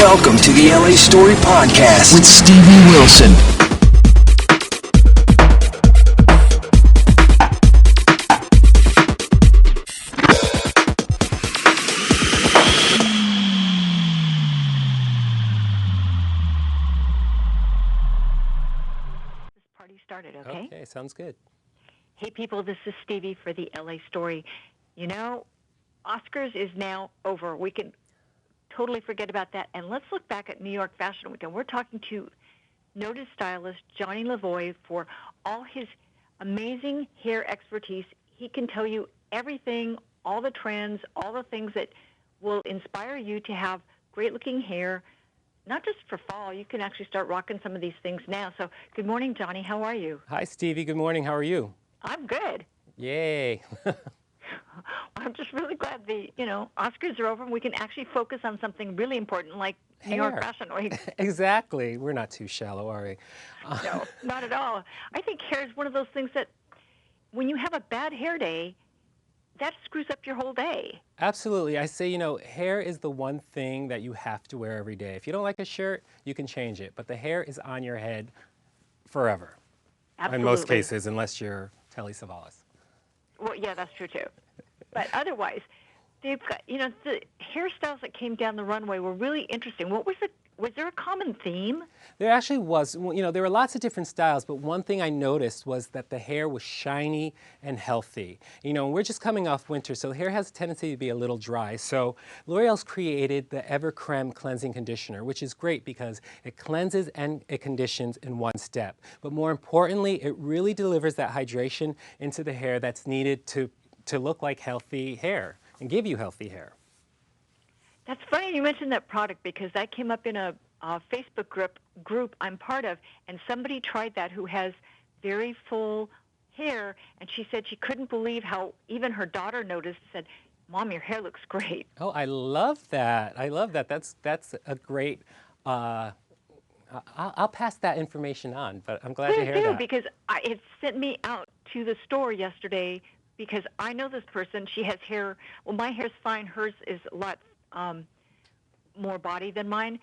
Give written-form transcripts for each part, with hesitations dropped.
Welcome to the LA Story Podcast with Stevie Wilson. This party started, okay? Okay, sounds good. Hey, people, this is Stevie for the LA Story. You know, Oscars is now over. We can totally forget about that. And let's look back at New York Fashion Week. And we're talking to noted stylist Johnny Lavoy for all his amazing hair expertise. He can tell you everything, all the trends, all the things that will inspire you to have great-looking hair, not just for fall. You can actually start rocking some of these things now. So good morning, Johnny. How are you? Hi, Stevie. Good morning. How are you? I'm good. Yay. I'm just really glad the, Oscars are over and we can actually focus on something really important like New York Fashion Week. Exactly. We're not too shallow, are we? No, not at all. I think hair is one of those things that when you have a bad hair day, that screws up your whole day. Absolutely. I say, hair is the one thing that you have to wear every day. If you don't like a shirt, you can change it. But the hair is on your head forever. Absolutely. In most cases, unless you're Telly Savalas. Well, yeah, that's true too. But otherwise, they've got, the hairstyles that came down the runway were really interesting. What was it? Was there a common theme? There actually was. There were lots of different styles, but one thing I noticed was that the hair was shiny and healthy. We're just coming off winter, so the hair has a tendency to be a little dry. So L'Oreal's created the Ever Creme Cleansing Conditioner, which is great because it cleanses and it conditions in one step. But more importantly, it really delivers that hydration into the hair that's needed to look like healthy hair and give you healthy hair. That's funny you mentioned that product because that came up in a Facebook group I'm part of, and somebody tried that who has very full hair, and she said she couldn't believe how even her daughter noticed, said, "Mom, your hair looks great." Oh, I love that. I love that. That's a great, I'll pass that information on, but I'm glad to hear that. Because it sent me out to the store yesterday because I know this person. She has hair. Well, my hair's fine. Hers is a lot more body than mine,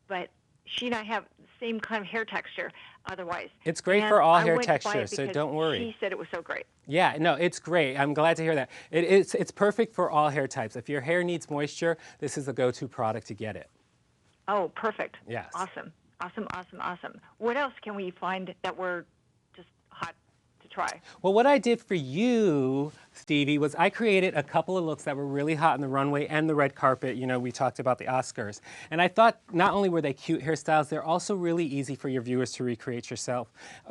but she and I have the same kind of hair texture otherwise. It's great for all hair textures, so don't worry. She said it was so great. Yeah, no, it's great. I'm glad to hear that. It's perfect for all hair types. If your hair needs moisture, this is the go-to product to get it. Oh, perfect. Yes. Awesome. What else can we find that we're just hot to try? Well, what I did for you, Stevie, was I created a couple of looks that were really hot on the runway and the red carpet. We talked about the Oscars. And I thought not only were they cute hairstyles, they're also really easy for your viewers to recreate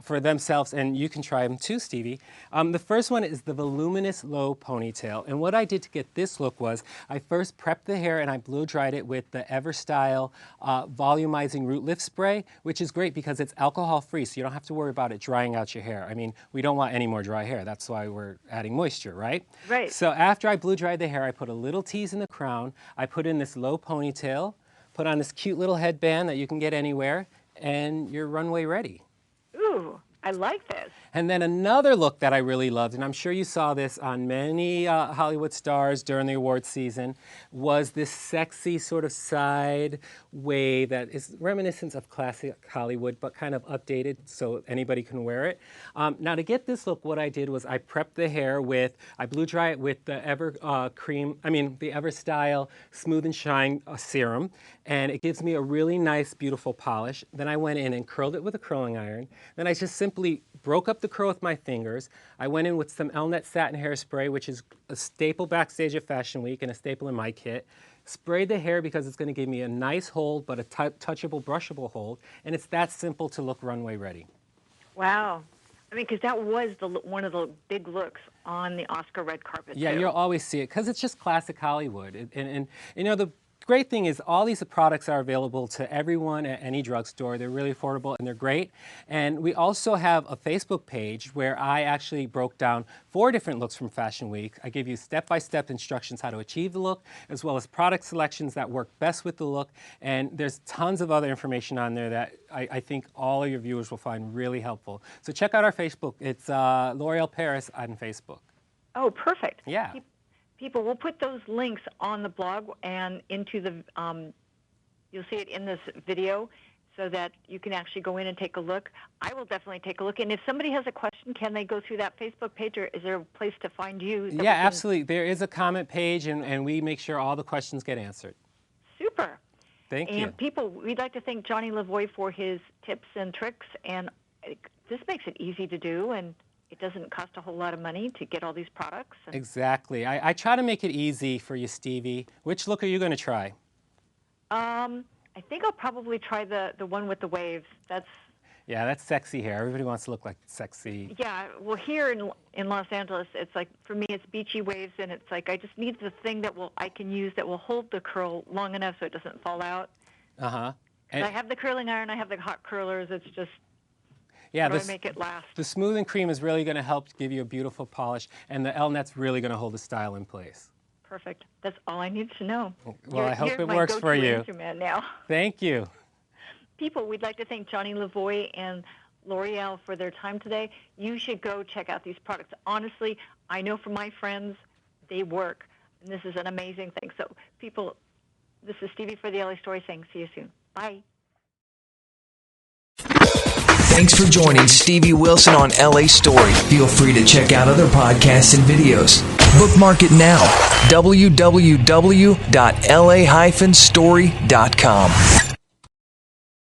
for themselves, and you can try them too, Stevie. The first one is the voluminous low ponytail. And what I did to get this look was I first prepped the hair and I blow dried it with the Everstyle volumizing root lift spray, which is great because it's alcohol free, so you don't have to worry about it drying out your hair. I mean, we don't want any more dry hair. That's why we're adding moisture, right? Right. So after I blow dried the hair, I put a little tease in the crown. I put in this low ponytail, put on this cute little headband that you can get anywhere, and you're runway ready. Ooh, I like this. And then another look that I really loved, and I'm sure you saw this on many Hollywood stars during the awards season, was this sexy sort of side wave that is reminiscent of classic Hollywood, but kind of updated so anybody can wear it. Now to get this look, what I did was I prepped the hair I blew dry it with the the Everstyle Smooth and Shine serum, and it gives me a really nice, beautiful polish. Then I went in and curled it with a curling iron. Then I just simply broke up the curl with my fingers. I went in with some Elnet satin hairspray, which is a staple backstage at Fashion Week and a staple in my kit. Sprayed the hair because it's going to give me a nice hold, but a touchable, brushable hold. And it's that simple to look runway ready. Wow. I mean, because that was one of the big looks on the Oscar red carpet, Yeah, too. you'll always see it because it's just classic Hollywood. And the great thing is all these products are available to everyone at any drugstore. They're really affordable and they're great. And we also have a Facebook page where I actually broke down 4 different looks from Fashion Week. I give you step-by-step instructions how to achieve the look, as well as product selections that work best with the look. And there's tons of other information on there that I think all of your viewers will find really helpful. So check out our Facebook. It's L'Oreal Paris on Facebook. Oh, perfect. Yeah. People, we'll put those links on the blog and into the You'll see it in this video so that you can actually go in and take a look. I will definitely take a look. And if somebody has a question, can they go through that Facebook page, or is there a place to find you? Yeah, absolutely. There is a comment page, and we make sure all the questions get answered. Super. Thank you. And people, we'd like to thank Johnny Lavoy for his tips and tricks. And this makes it easy to do, and it doesn't cost a whole lot of money to get all these products. Exactly. I try to make it easy for you, Stevie. Which look are you going to try? I think I'll probably try the one with the waves. Yeah, that's sexy hair. Everybody wants to look like sexy. Yeah, well, here in Los Angeles, it's like, for me, it's beachy waves, and it's like I just need the thing that I can use that will hold the curl long enough so it doesn't fall out. Uh-huh. I have the curling iron, I have the hot curlers. It's just yeah, how do I make it last? The smoothing cream is really going to help give you a beautiful polish, and the L-Net's really going to hold the style in place. Perfect. That's all I need to know. Well, I hope you're it my works for go-to you. answer man now. Thank you. People, we'd like to thank Johnny Lavoy and L'Oreal for their time today. You should go check out these products. Honestly, I know from my friends, they work. And this is an amazing thing. So, people, this is Stevie for the LA Story saying see you soon. Bye. Thanks for joining Stevie Wilson on LA Story. Feel free to check out other podcasts and videos. Bookmark it now. www.la-story.com.